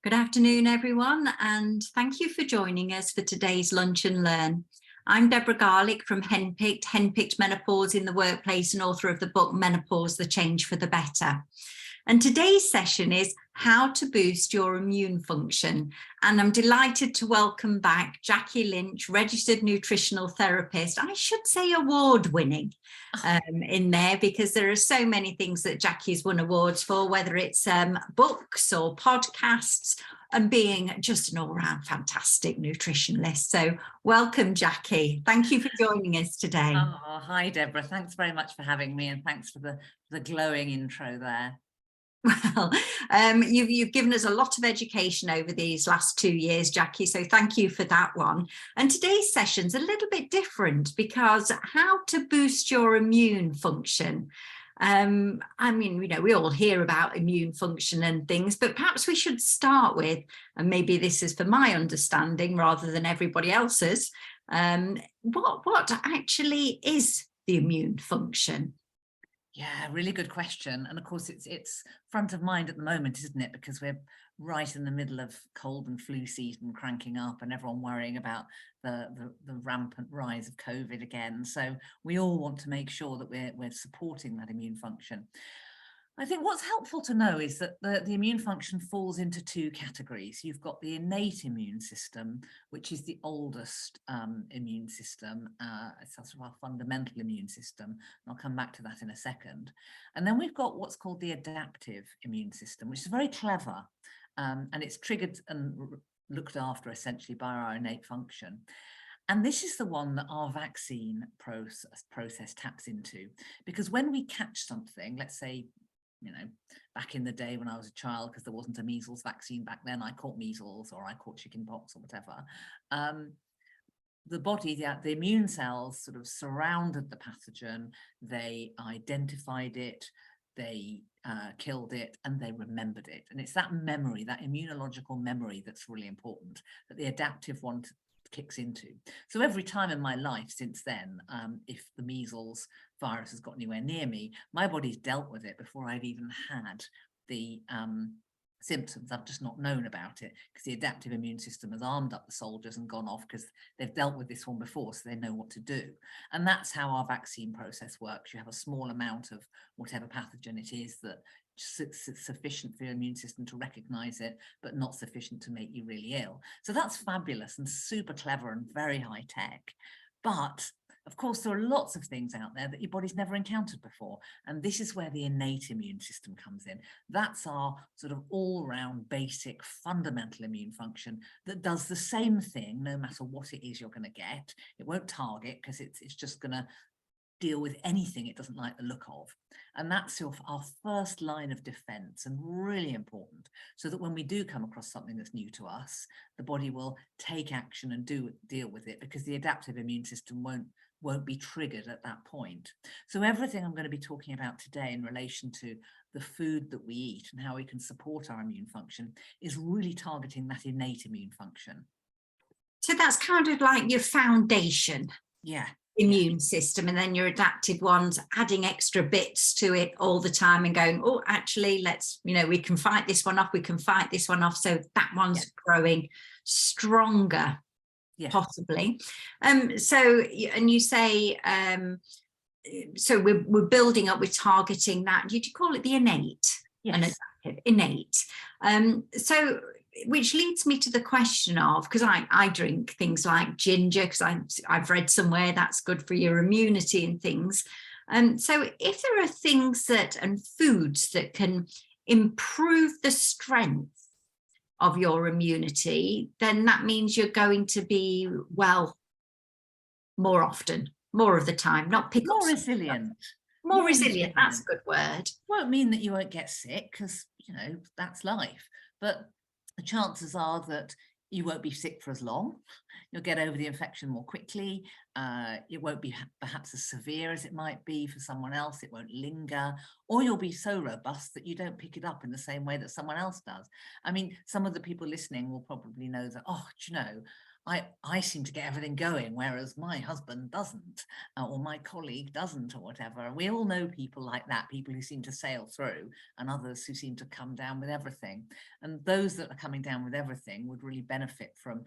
Good afternoon, everyone, and thank you for joining us for today's Lunch and Learn. I'm Deborah Garlick from Henpicked Menopause in the Workplace and author of the book Menopause, The Change for the Better. And today's session is how to boost your immune function. And I'm delighted to welcome back Jackie Lynch, registered nutritional therapist. I should say award-winning in there, because there are so many things that Jackie's won awards for, whether it's books or podcasts, and being just an all-round fantastic nutritionist. So welcome, Jackie. Thank you for joining us today. Oh, hi, Deborah. Thanks very much for having me, and thanks for the glowing intro there. Well, you've given us a lot of education over these last 2 years, Jackie, so thank you for that one. And today's session's a little bit different, because how to boost your immune function. I mean, we all hear about immune function and things, but perhaps we should start with, and maybe this is for my understanding rather than everybody else's, what actually is the immune function? Yeah, really good question. And of course, it's front of mind at the moment, isn't it? Because we're right in the middle of cold and flu season cranking up, and everyone worrying about the rampant rise of COVID again. So we all want to make sure that we're supporting that immune function. I think what's helpful to know is that the immune function falls into two categories. You've got the innate immune system, which is the oldest immune system. It's sort of our fundamental immune system. And I'll come back to that in a second. And then we've got what's called the adaptive immune system, which is very clever. And it's triggered and looked after essentially by our innate function. And this is the one that our vaccine process taps into. Because when we catch something, let's say, back in the day when I was a child, because there wasn't a measles vaccine back then, I caught measles or I caught chickenpox or whatever. The body, the immune cells sort of surrounded the pathogen, they identified it, they killed it, and they remembered it. And it's that memory, that immunological memory, that's really important, that the adaptive one kicks into. So every time in my life since then, if the measles virus has got anywhere near me, my body's dealt with it before I've even had the symptoms. I've just not known about it, because the adaptive immune system has armed up the soldiers and gone off, because they've dealt with this one before, so they know what to do. And that's how our vaccine process works. You have a small amount of whatever pathogen it is that sufficient for your immune system to recognize it, but not sufficient to make you really ill. So that's fabulous and super clever and very high tech. But of course, there are lots of things out there that your body's never encountered before. And this is where the innate immune system comes in. That's our sort of all-round basic fundamental immune function that does the same thing no matter what it is you're going to get. It won't target, because it's just going to deal with anything it doesn't like the look of. And that's our first line of defense, and really important, so that when we do come across something that's new to us, the body will take action and deal with it, because the adaptive immune system won't be triggered at that point. So everything I'm going to be talking about today in relation to the food that we eat and how we can support our immune function is really targeting that innate immune function. So that's kind of like your foundation. Yeah. Immune system, and then your adaptive ones adding extra bits to it all the time and going, oh, actually, let's, we can fight this one off, we can fight this one off, so that one's growing stronger, possibly. So, and you say, so we're building up, we're targeting that. Did you call it the innate? Yes. And adaptive, innate. So which leads me to the question of, because I drink things like ginger, because I've read somewhere that's good for your immunity and things. So if there are things and foods that can improve the strength of your immunity, then that means you're going to be well more often, more of the time, not pick more up resilient. More resilient, that's a good word. Won't mean that you won't get sick, because that's life, but the chances are that you won't be sick for as long. You'll get over the infection more quickly. It won't be perhaps as severe as it might be for someone else. It won't linger, or you'll be so robust that you don't pick it up in the same way that someone else does. I mean, some of the people listening will probably know that, I seem to get everything going, whereas my husband doesn't, or my colleague doesn't, or whatever. We all know people like that, people who seem to sail through, and others who seem to come down with everything. And those that are coming down with everything would really benefit from,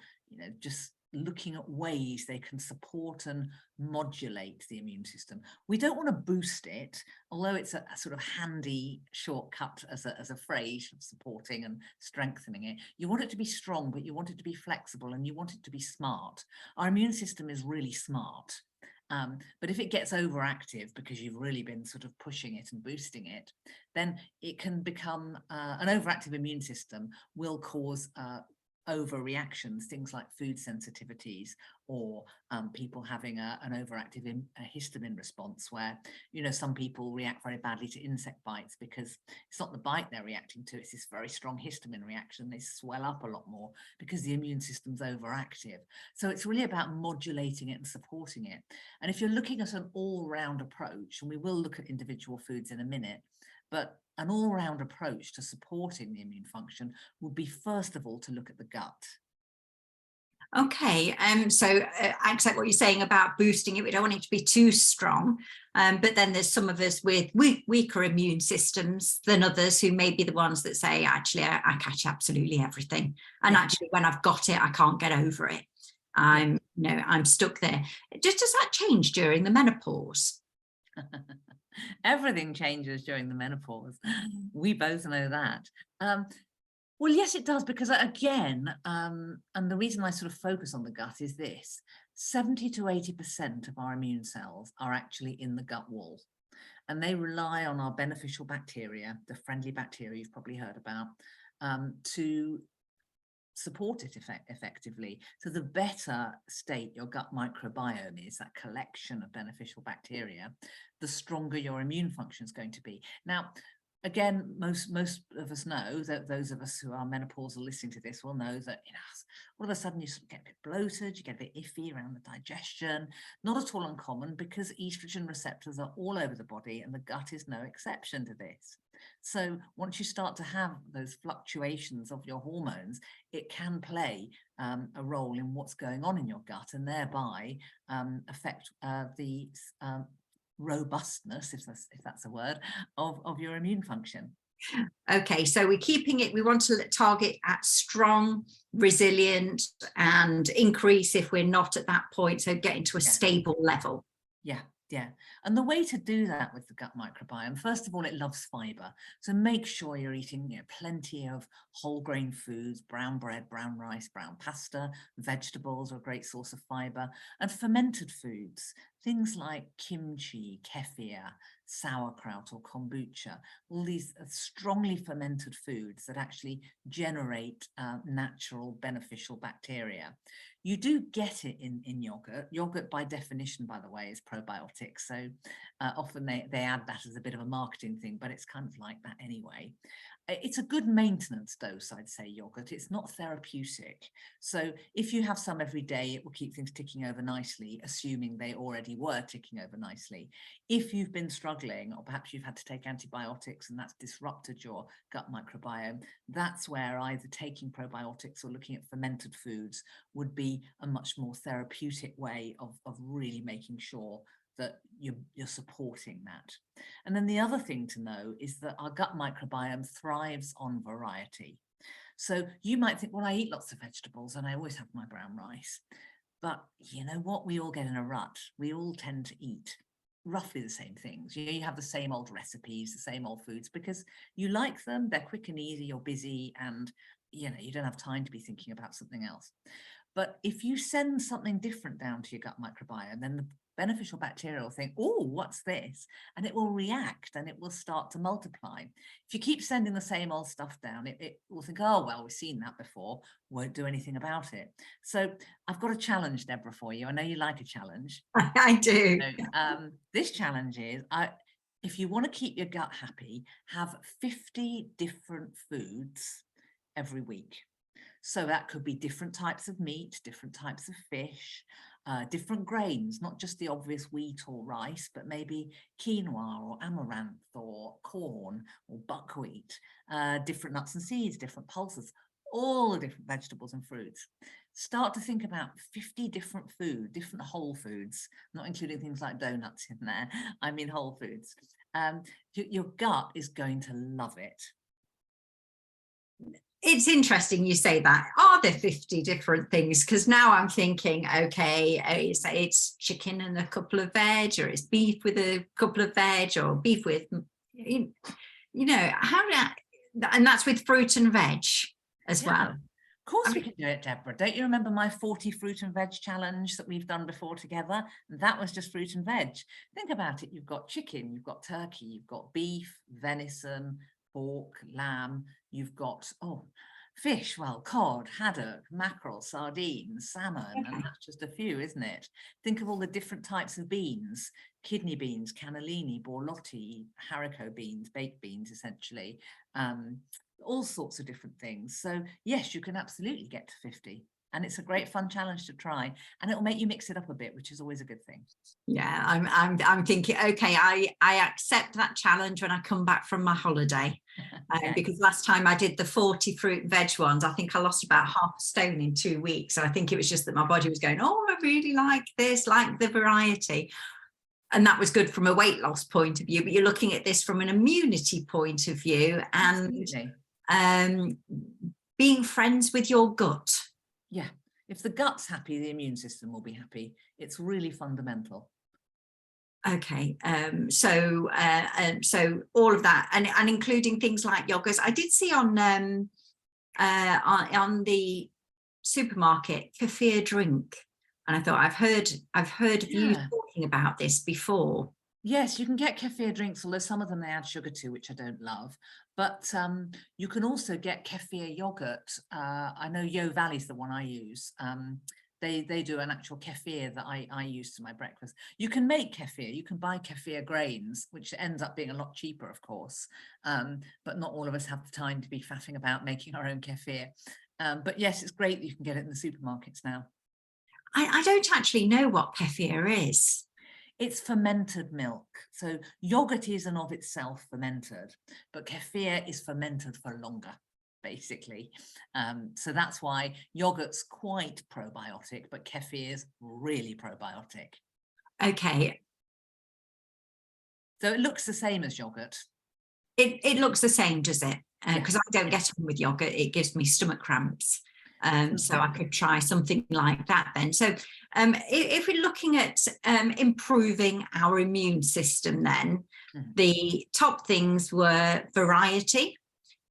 just looking at ways they can support and modulate the immune system. We don't want to boost it, although it's a sort of handy shortcut as a phrase of supporting and strengthening it. You want it to be strong, but you want it to be flexible, and you want it to be smart. Our immune system is really smart. But if it gets overactive because you've really been sort of pushing it and boosting it, then it can become an overactive immune system will cause overreactions, things like food sensitivities, or people having an overactive histamine response, where some people react very badly to insect bites because it's not the bite they're reacting to, it's this very strong histamine reaction. They swell up a lot more because the immune system's overactive. So it's really about modulating it and supporting it. And if you're looking at an all-round approach, and we will look at individual foods in a minute, but an all-round approach to supporting the immune function would be, first of all, to look at the gut. Okay, so I accept what you're saying about boosting it. We don't want it to be too strong, but then there's some of us with weaker immune systems than others who may be the ones that say, actually, I catch absolutely everything. And actually, when I've got it, I can't get over it. I'm stuck there. Does that change during the menopause? Everything changes during the menopause. We both know that. Well, yes, it does, because again, and the reason I sort of focus on the gut is this: 70 to 80% of our immune cells are actually in the gut wall, and they rely on our beneficial bacteria, the friendly bacteria you've probably heard about, to support it effectively. So the better state your gut microbiome is, that collection of beneficial bacteria, the stronger your immune function is going to be. Now, again, most of us know, that those of us who are menopausal listening to this will know that all of a sudden you sort of get a bit bloated, you get a bit iffy around the digestion. Not at all uncommon, because estrogen receptors are all over the body, and the gut is no exception to this. So once you start to have those fluctuations of your hormones, it can play a role in what's going on in your gut, and thereby affect the robustness, if that's a word, of your immune function. Okay, so we're keeping it, we want to target at strong, resilient, and increase if we're not at that point, so getting to a stable level. Yeah. And the way to do that with the gut microbiome, first of all, it loves fiber. So make sure you're eating plenty of whole grain foods, brown bread, brown rice, brown pasta. Vegetables are a great source of fiber, and fermented foods, things like kimchi, kefir, sauerkraut, or kombucha. All these strongly fermented foods that actually generate natural beneficial bacteria. You do get it in yogurt. Yogurt, by definition, by the way, is probiotic. So often they add that as a bit of a marketing thing, but it's kind of like that anyway. It's a good maintenance dose, I'd say, yogurt. It's not therapeutic. So if you have some every day, it will keep things ticking over nicely, assuming they already were ticking over nicely. If you've been struggling, or perhaps you've had to take antibiotics and that's disrupted your gut microbiome, that's where either taking probiotics or looking at fermented foods would be a much more therapeutic way of really making sure that you're supporting that. And then the other thing to know is that our gut microbiome thrives on variety. So you might think, well, I eat lots of vegetables and I always have my brown rice. But you know what? We all get in a rut. We all tend to eat roughly the same things. You have the same old recipes, the same old foods, because you like them, they're quick and easy, you're busy, and you don't have time to be thinking about something else. But if you send something different down to your gut microbiome, then the beneficial bacteria will think, oh, what's this? And it will react, and it will start to multiply. If you keep sending the same old stuff down, it will think, oh, well, we've seen that before, won't do anything about it. So I've got a challenge, Deborah, for you. I know you like a challenge. I do. So, this challenge is, if you want to keep your gut happy, have 50 different foods every week. So that could be different types of meat, different types of fish, different grains, not just the obvious wheat or rice, but maybe quinoa or amaranth or corn or buckwheat, different nuts and seeds, different pulses, all the different vegetables and fruits. Start to think about 50 different whole foods, not including things like donuts in there. I mean whole foods. Your gut is going to love it. It's interesting you say that. Are there 50 different things? Because now I'm thinking, okay, it's chicken and a couple of veg, or it's beef with a couple of veg, or beef with, you know, and that's with fruit and veg as well. Of course we can do it, Deborah. Don't you remember my 40 fruit and veg challenge that we've done before together? That was just fruit and veg. Think about it. You've got chicken, you've got turkey, you've got beef, venison, pork, lamb, you've got, fish, well, cod, haddock, mackerel, sardines, salmon, and that's just a few, isn't it? Think of all the different types of beans: kidney beans, cannellini, borlotti, haricot beans, baked beans, essentially, all sorts of different things. So yes, you can absolutely get to 50. And it's a great fun challenge to try, and it'll make you mix it up a bit, which is always a good thing. Yeah, I'm thinking, okay, I accept that challenge when I come back from my holiday. Okay. Because last time I did the 40 fruit and veg ones, I think I lost about half a stone in 2 weeks. So I think it was just that my body was going, oh, I really like this, like the variety. And that was good from a weight loss point of view, but you're looking at this from an immunity point of view, and being friends with your gut. Yeah, if the gut's happy, the immune system will be happy. It's really fundamental. Okay, so all of that, and including things like yogurts. I did see on the supermarket kefir drink, and I thought I've heard of you talking about this before. Yes, you can get kefir drinks, although some of them they add sugar to, which I don't love. But you can also get kefir yogurt. I know Yo Valley's the one I use. They do an actual kefir that I use to my breakfast. You can make kefir. You can buy kefir grains, which ends up being a lot cheaper, of course. But not all of us have the time to be faffing about making our own kefir. But yes, it's great that you can get it in the supermarkets now. I don't actually know what kefir is. It's fermented milk. So yogurt is in of itself fermented, but kefir is fermented for longer, basically. So that's why yogurt's quite probiotic, but kefir's really probiotic. Okay. So it looks the same as yogurt. It looks the same, does it? Because I don't get on with yogurt. It gives me stomach cramps. So I could try something like that then. So if we're looking at improving our immune system then, the top things were variety.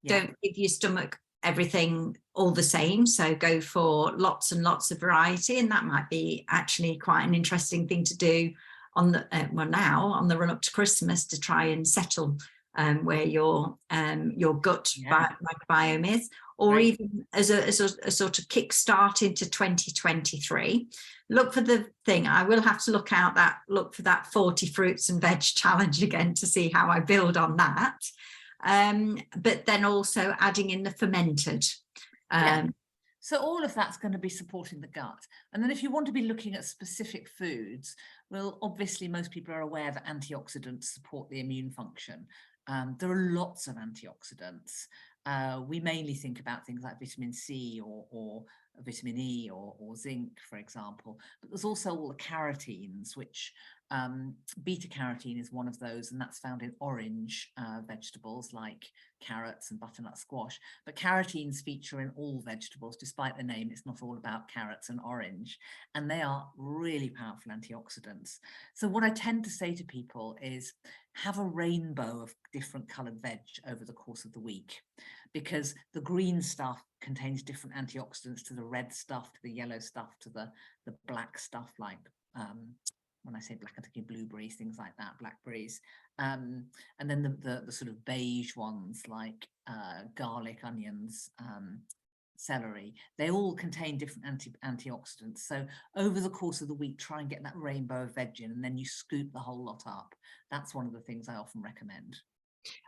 Don't give your stomach everything all the same. So go for lots and lots of variety. And that might be actually quite an interesting thing to do on the, now on the run up to Christmas, to try and settle where your gut microbiome is, or even as a sort of kickstart into 2023. Look for the thing. I will have to look for that 40 fruits and veg challenge again to see how I build on that. But then also adding in the fermented. So all of that's going to be supporting the gut. And then if you want to be looking at specific foods, well, obviously most people are aware that antioxidants support the immune function. There are lots of antioxidants. We mainly think about things like vitamin C or vitamin E or zinc, for example, but there's also all the carotenes, which beta carotene is one of those, and that's found in orange vegetables like carrots and butternut squash. But carotenes feature in all vegetables, despite the name. It's not all about carrots and orange, and they are really powerful antioxidants. So what I tend to say to people is have a rainbow of different coloured veg over the course of the week, because the green stuff contains different antioxidants to the red stuff, to the yellow stuff, to the black stuff, like when I say black, I'm thinking blueberries, things like that, blackberries. And then the sort of beige ones like garlic, onions, celery. They all contain different antioxidants. So over the course of the week, try and get that rainbow of veg in, and then you scoop the whole lot up. That's one of the things I often recommend.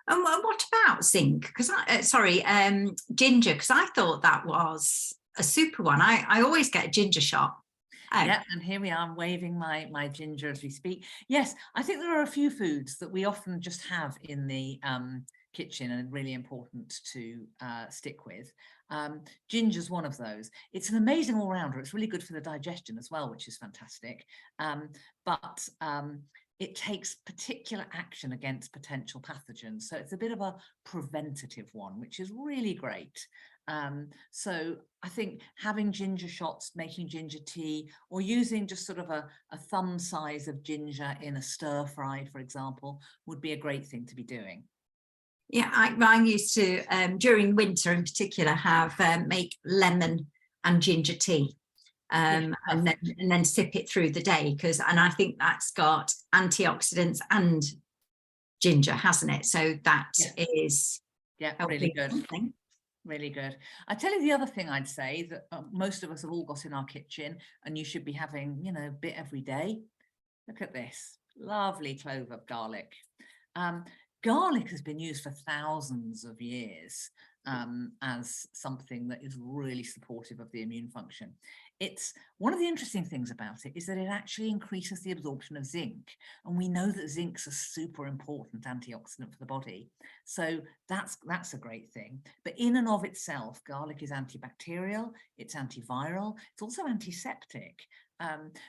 And what about zinc? Because ginger, because I thought that was a super one. I always get a ginger shot. Yeah, and here we are, I'm waving my ginger as we speak. Yes, I think there are a few foods that we often just have in the kitchen and really important to stick with. Ginger's one of those. It's an amazing all-rounder. It's really good for the digestion as well, which is fantastic. But it takes particular action against potential pathogens. So it's a bit of a preventative one, which is really great. So I think having ginger shots, making ginger tea, or using just sort of a thumb size of ginger in a stir fry, for example, would be a great thing to be doing. Yeah, I used to, during winter in particular, have make lemon and ginger tea. And then sip it through the day, and I think that's got antioxidants and ginger, hasn't it? So that is really good. Really good. I tell you the other thing I'd say that most of us have all got in our kitchen, and you should be having, you know, a bit every day. Look at this lovely clove of garlic. Garlic has been used for thousands of years as something that is really supportive of the immune function. It's one of the interesting things about it is that it actually increases the absorption of zinc, and we know that zinc's a super important antioxidant for the body, so that's a great thing. But in and of itself, garlic is antibacterial, it's antiviral, it's also antiseptic.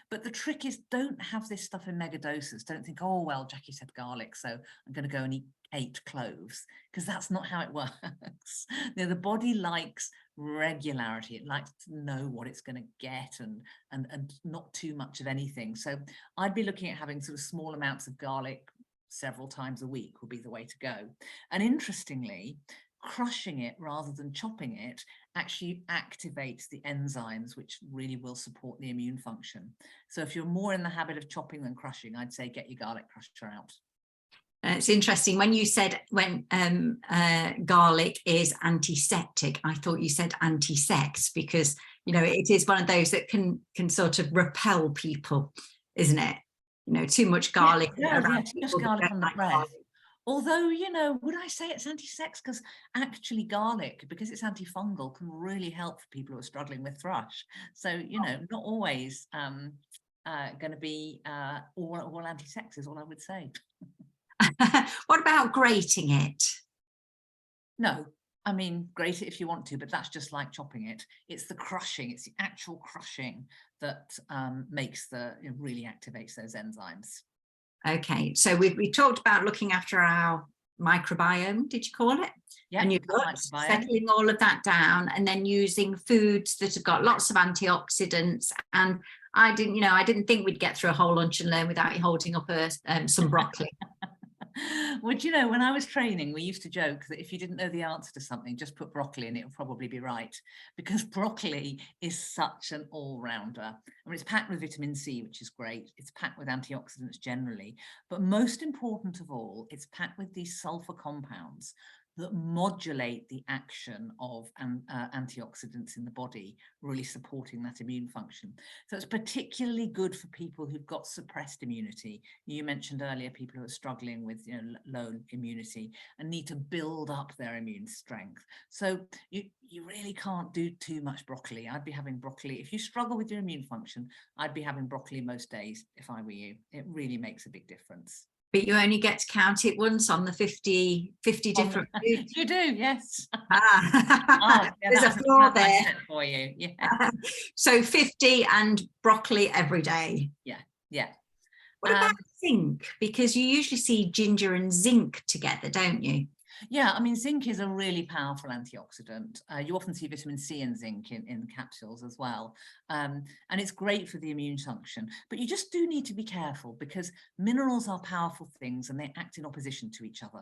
But the trick is, don't have this stuff in mega doses. Don't think, oh, well, Jackie said garlic, so I'm going to go and eat 8 cloves, because that's not how it works. You know, the body likes regularity. It likes to know what it's going to get, and not too much of anything. So I'd be looking at having sort of small amounts of garlic several times a week would be the way to go. And interestingly, crushing it rather than chopping it actually activates the enzymes, which really will support the immune function. So if you're more in the habit of chopping than crushing, I'd say get your garlic crusher out. It's interesting when you said garlic is antiseptic. I thought you said anti-sex, because, you know, it is one of those that can sort of repel people, isn't it? You know, too much garlic. Too much garlic on the breath. Although, you know, would I say it's anti-sex? Because actually garlic, because it's antifungal, can really help for people who are struggling with thrush. So, you know, not always going to be all anti-sex is all I would say. What about grating it? No. I mean, grate it if you want to, but that's just like chopping it. It's the crushing, it's the actual crushing that makes really activates those enzymes. Okay, so we talked about looking after our microbiome, did you call it? Yeah, and you're settling all of that down, and then using foods that have got lots of antioxidants. And I didn't think we'd get through a whole lunch and learn without you holding up some broccoli. Well, do you know, when I was training, we used to joke that if you didn't know the answer to something, just put broccoli and it would probably be right, because broccoli is such an all-rounder. I mean, it's packed with vitamin C, which is great. It's packed with antioxidants generally, but most important of all, it's packed with these sulfur compounds that modulate the action of antioxidants in the body, really supporting that immune function. So it's particularly good for people who've got suppressed immunity. You mentioned earlier people who are struggling with low immunity and need to build up their immune strength. So you really can't do too much broccoli. I'd be having broccoli. If you struggle with your immune function, I'd be having broccoli most days if I were you. It really makes a big difference. But you only get to count it once on the 50 different foods. You do, yes. There's a flaw there for you. Yeah. So 50 and broccoli every day. Yeah. What about zinc? Because you usually see ginger and zinc together, don't you? Yeah, I mean, zinc is a really powerful antioxidant. You often see vitamin C and zinc in capsules as well. And it's great for the immune function. But you just do need to be careful, because minerals are powerful things and they act in opposition to each other.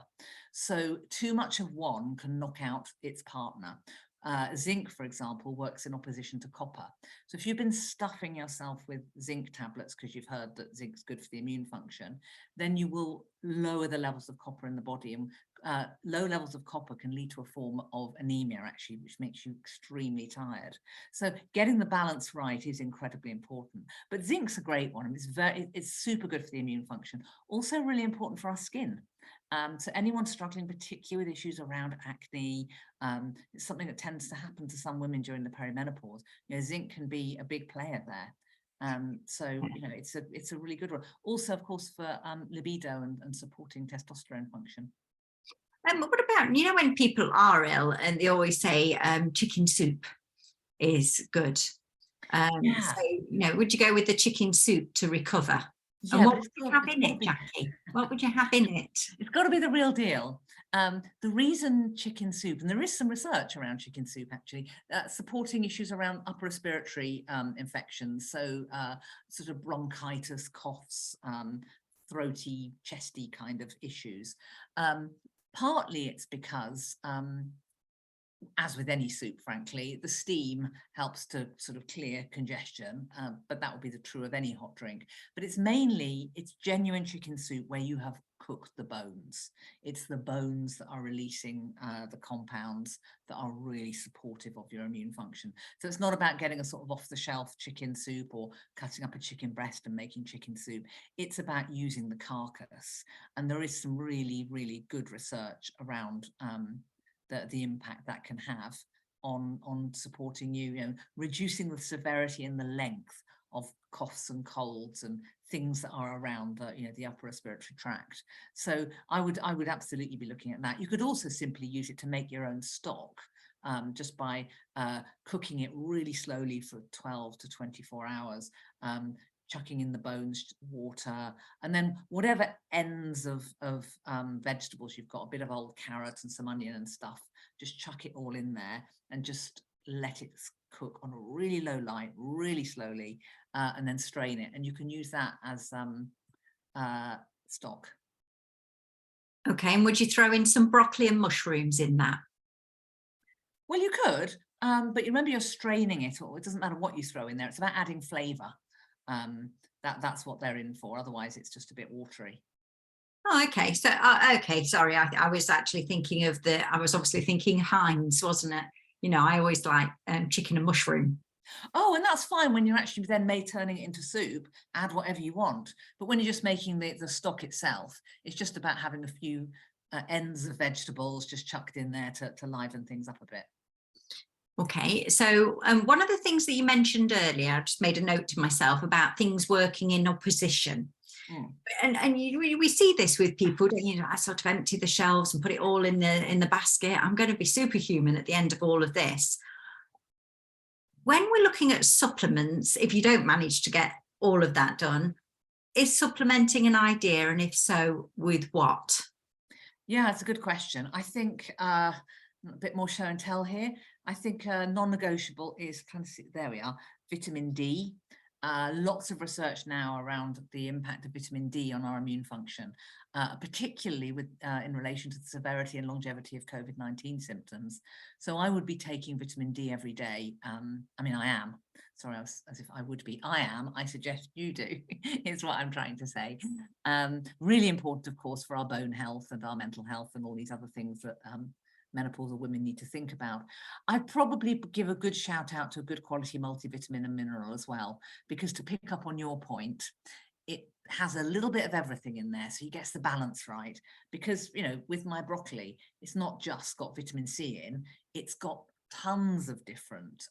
So too much of one can knock out its partner. Zinc, for example, works in opposition to copper. So if you've been stuffing yourself with zinc tablets because you've heard that zinc's good for the immune function, then you will lower the levels of copper in the body. And low levels of copper can lead to a form of anemia, actually, which makes you extremely tired. So getting the balance right is incredibly important. But zinc's a great one. It's super good for the immune function. Also really important for our skin. So anyone struggling particularly with issues around acne, it's something that tends to happen to some women during the perimenopause. Zinc can be a big player there. So it's a really good one. Also, of course, for libido and supporting testosterone function. What about, you know, when people are ill and they always say chicken soup is good. Yeah. So, you know, would you go with the chicken soup to recover? And Yeah, what but would you have in it, Jackie? What would you have in it? it's got to be the real deal. The reason chicken soup, and there is some research around chicken soup actually, supporting issues around upper respiratory infections, so sort of bronchitis, coughs, throaty, chesty kind of issues. Partly it's because as with any soup, frankly, the steam helps to sort of clear congestion, but that would be the true of any hot drink. But it's genuine chicken soup where you have cooked the bones. It's the bones that are releasing the compounds that are really supportive of your immune function. So it's not about getting a sort of off-the-shelf chicken soup or cutting up a chicken breast and making chicken soup. It's about using the carcass. And there is some really, really good research around the impact that can have on supporting you, reducing the severity and the length of coughs and colds and things that are around the upper respiratory tract. So I would absolutely be looking at that. You could also simply use it to make your own stock, just by cooking it really slowly for 12 to 24 hours, chucking in the bones, water, and then whatever ends of vegetables you've got, a bit of old carrot and some onion and stuff, just chuck it all in there and just let it cook on a really low light, really slowly, and then strain it. And you can use that as stock. Okay, and would you throw in some broccoli and mushrooms in that? Well, you could, but you remember you're straining it, or it doesn't matter what you throw in there. It's about adding flavour. That's what they're in for. Otherwise, it's just a bit watery. Oh, okay. So, okay, sorry. I was actually thinking of I was obviously thinking Heinz, wasn't it? You know, I always like chicken and mushroom. Oh, and that's fine when you're actually then turning it into soup, add whatever you want. But when you're just making the stock itself, it's just about having a few ends of vegetables just chucked in there to liven things up a bit. Okay, so one of the things that you mentioned earlier, I just made a note to myself about things working in opposition. And we see this with people, you know, I sort of empty the shelves and put it all in the basket. I'm going to be superhuman at the end of all of this. When we're looking at supplements, if you don't manage to get all of that done, is supplementing an idea? And if so, with what? Yeah, it's a good question. I think a bit more show and tell here. I think non-negotiable is, there we are, vitamin D. Lots of research now around the impact of vitamin D on our immune function, particularly in relation to the severity and longevity of COVID-19 symptoms. So I would be taking vitamin D every day. I mean, I am. Sorry, as if I would be. I am. I suggest you do, is what I'm trying to say. Really important, of course, for our bone health and our mental health and all these other things that menopausal women need to think about. I'd probably give a good shout out to a good quality multivitamin and mineral as well, because to pick up on your point, it has a little bit of everything in there, so he gets the balance right. Because, you know, with my broccoli, it's not just got vitamin C in, it's got tons of different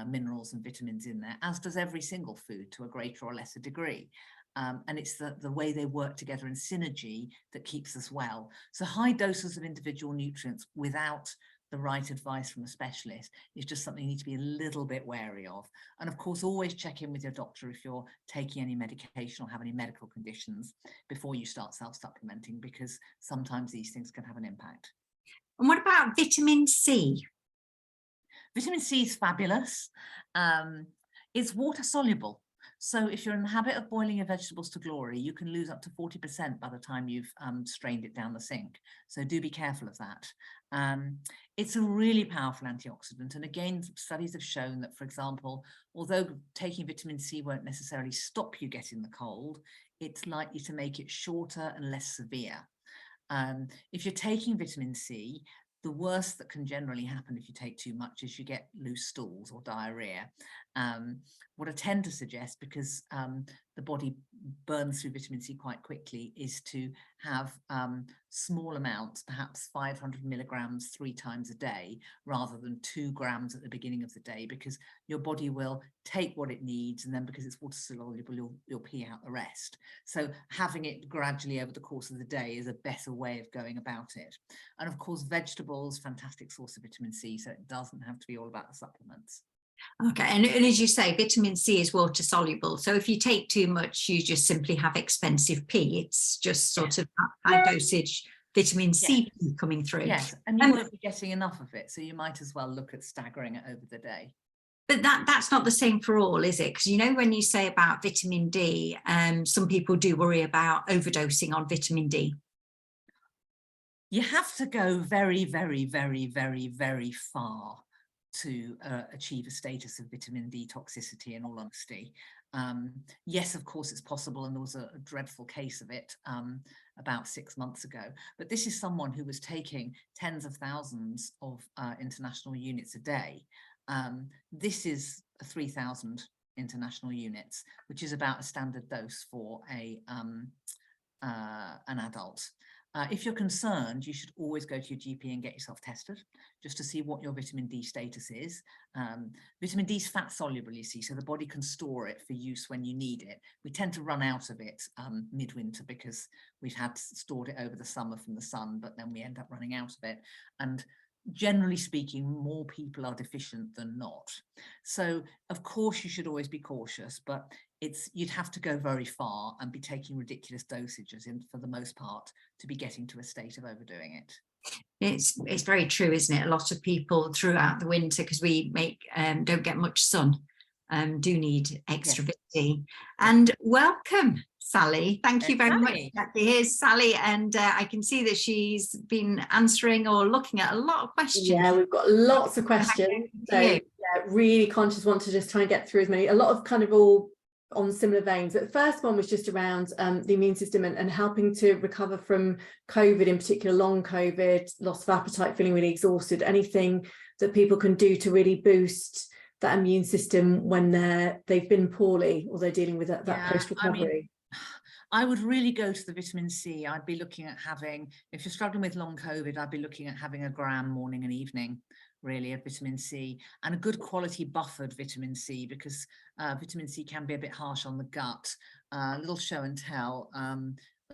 minerals and vitamins in there, as does every single food to a greater or lesser degree. And it's the way they work together in synergy that keeps us well. So high doses of individual nutrients without the right advice from a specialist is just something you need to be a little bit wary of. And of course, always check in with your doctor if you're taking any medication or have any medical conditions before you start self-supplementing, because sometimes these things can have an impact. And what about vitamin C? Vitamin C is fabulous. It's water soluble. So if you're in the habit of boiling your vegetables to glory, you can lose up to 40% by the time you've strained it down the sink. So do be careful of that. It's a really powerful antioxidant. And again, studies have shown that, for example, although taking vitamin C won't necessarily stop you getting the cold, it's likely to make it shorter and less severe. If you're taking vitamin C, the worst that can generally happen if you take too much is you get loose stools or diarrhea. What I tend to suggest, because the body burns through vitamin C quite quickly, is to have small amounts, perhaps 500 milligrams 3 times a day, rather than 2 grams at the beginning of the day, because your body will take what it needs, and then because it's water soluble, you'll pee out the rest. So having it gradually over the course of the day is a better way of going about it. And of course, vegetables, fantastic source of vitamin C, so it doesn't have to be all about the supplements. Okay, and as you say, vitamin C is water soluble. So if you take too much, you just simply have expensive pee. It's just sort of high dosage vitamin C pee coming through. Yes, and you won't be getting enough of it. So you might as well look at staggering it over the day. But that's not the same for all, is it? Because, you know, when you say about vitamin D, some people do worry about overdosing on vitamin D. You have to go very, very, very, very, very far to achieve a status of vitamin D toxicity, in all honesty. Yes, of course, it's possible, and there was a dreadful case of it about 6 months ago. But this is someone who was taking tens of thousands of international units a day. This is 3,000 international units, which is about a standard dose for an adult. If you're concerned, you should always go to your GP and get yourself tested, just to see what your vitamin D status is. Vitamin D is fat soluble, you see, so the body can store it for use when you need it. We tend to run out of it midwinter, because we've had stored it over the summer from the sun, but then we end up running out of it. And generally speaking, more people are deficient than not. So of course you should always be cautious, but you'd have to go very far and be taking ridiculous dosages for the most part to be getting to a state of overdoing it. It's very true, isn't it? A lot of people throughout the winter, because we don't get much sun, do need extra vitamin D. And welcome, Sally. Thank you very much, Jackie. Here's Sally, and I can see that she's been answering or looking at a lot of questions. Yeah, we've got lots of questions. So yeah, really conscious, want to just try and get through as many, a lot of kind of all on similar veins. But the first one was just around the immune system and helping to recover from COVID, in particular long COVID, loss of appetite, feeling really exhausted. Anything that people can do to really boost that immune system when they've been poorly or they're dealing with that post-recovery. I mean, I would really go to the vitamin C. I'd be looking at having, if you're struggling with long COVID, I'd be looking at having a gram morning and evening, really, of vitamin C, and a good quality buffered vitamin C, because vitamin C can be a bit harsh on the gut. A little show and tell.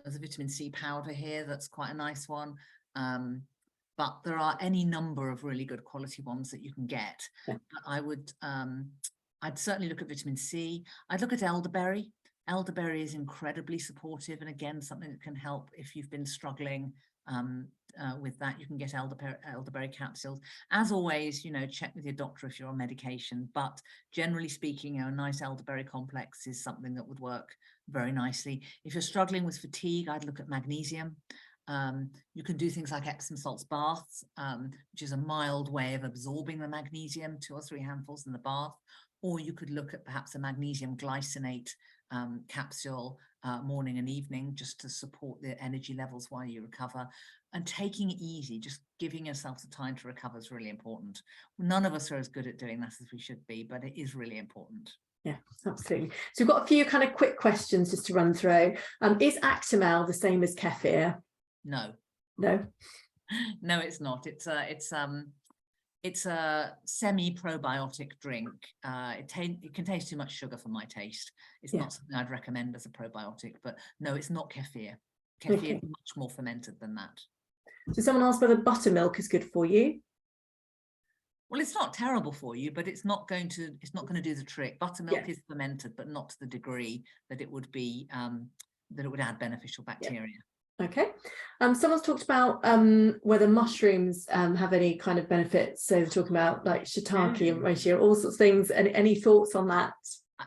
There's a vitamin C powder here that's quite a nice one. But there are any number of really good quality ones that you can get. Yeah. But I would, I'd certainly look at vitamin C. I'd look at elderberry. Elderberry is incredibly supportive, and again, something that can help if you've been struggling with that. You can get elderberry capsules. As always, you know, check with your doctor if you're on medication, but generally speaking, you know, a nice elderberry complex is something that would work very nicely. If you're struggling with fatigue, I'd look at magnesium. You can do things like Epsom salts baths, which is a mild way of absorbing the magnesium, 2 or 3 handfuls in the bath. Or you could look at perhaps a magnesium glycinate capsule morning and evening, just to support the energy levels while you recover. And taking it easy, just giving yourself the time to recover is really important. None of us are as good at doing that as we should be, but it is really important. Yeah, absolutely. So we've got a few kind of quick questions just to run through. Is Actimel the same as kefir? No. No? No, it's not. It's a semi-probiotic drink. It contains too much sugar for my taste. It's not something I'd recommend as a probiotic, but no, it's not kefir. Kefir is much more fermented than that. So someone asked whether buttermilk is good for you. Well, it's not terrible for you, but it's not going to do the trick. Buttermilk is fermented, but not to the degree that it would be that it would add beneficial bacteria. Okay. Someone's talked about whether mushrooms have any kind of benefits. So they're talking about like shiitake and reishi, all sorts of things. Any thoughts on that?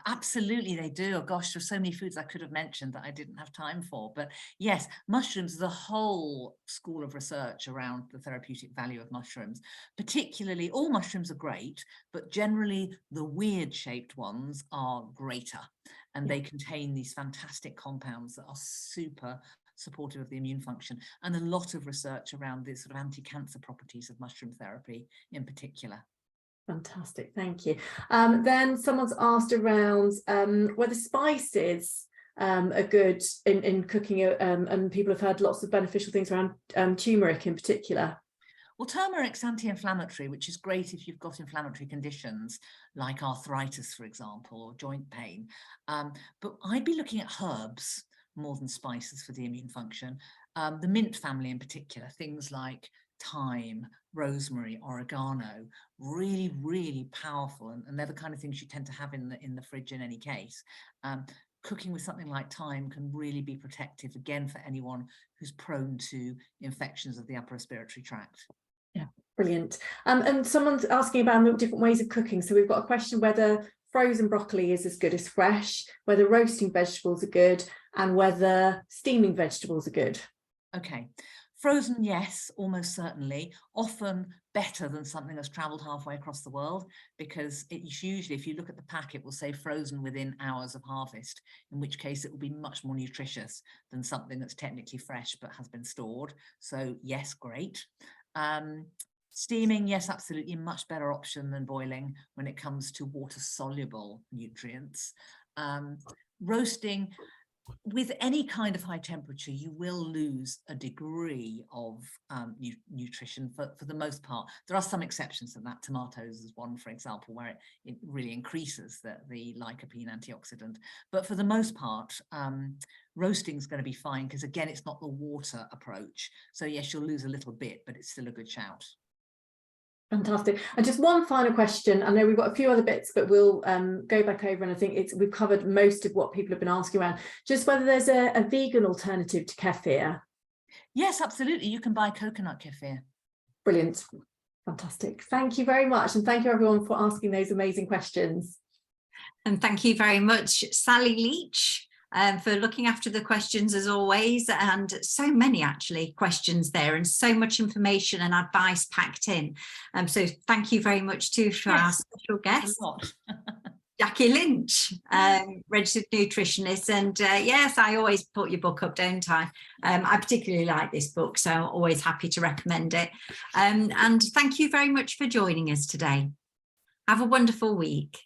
Absolutely, they do. Oh gosh, there's so many foods I could have mentioned that I didn't have time for. But yes, mushrooms, the whole school of research around the therapeutic value of mushrooms, particularly all mushrooms are great, but generally the weird shaped ones are greater. And they contain these fantastic compounds that are super supportive of the immune function, and a lot of research around the sort of anti-cancer properties of mushroom therapy in particular. Fantastic, thank you. Then someone's asked around whether spices are good in cooking, and people have heard lots of beneficial things around turmeric in particular. Well, turmeric's anti-inflammatory, which is great if you've got inflammatory conditions like arthritis, for example, or joint pain. But I'd be looking at herbs more than spices for the immune function. The mint family in particular, things like thyme, rosemary, oregano, really, really powerful, and they're the kind of things you tend to have in the fridge in any case. Cooking with something like thyme can really be protective, again, for anyone who's prone to infections of the upper respiratory tract. Yeah, brilliant. And someone's asking about different ways of cooking. So we've got a question whether frozen broccoli is as good as fresh, whether roasting vegetables are good, and whether steaming vegetables are good. Okay. Frozen, yes, almost certainly, often better than something that's travelled halfway across the world, because it's usually, if you look at the pack, it will say frozen within hours of harvest, in which case it will be much more nutritious than something that's technically fresh but has been stored. So yes, great. Steaming, yes, absolutely, much better option than boiling when it comes to water-soluble nutrients. Roasting, with any kind of high temperature, you will lose a degree of nutrition for the most part. There are some exceptions to that. Tomatoes is one, for example, where it really increases the lycopene antioxidant. But for the most part, roasting is going to be fine because, again, it's not the water approach. So yes, you'll lose a little bit, but it's still a good shout. Fantastic. And just one final question. I know we've got a few other bits, but we'll go back over, and I think we've covered most of what people have been asking around. Just whether there's a vegan alternative to kefir. Yes, absolutely. You can buy coconut kefir. Brilliant. Fantastic. Thank you very much. And thank you everyone for asking those amazing questions. And thank you very much, Sally Leach, for looking after the questions as always, and so many actually questions there and so much information and advice packed in. So thank you very much too for our special guest, Jackie Lynch, registered nutritionist. And yes, I always put your book up, don't I? I particularly like this book, so I'm always happy to recommend it. And thank you very much for joining us today. Have a wonderful week.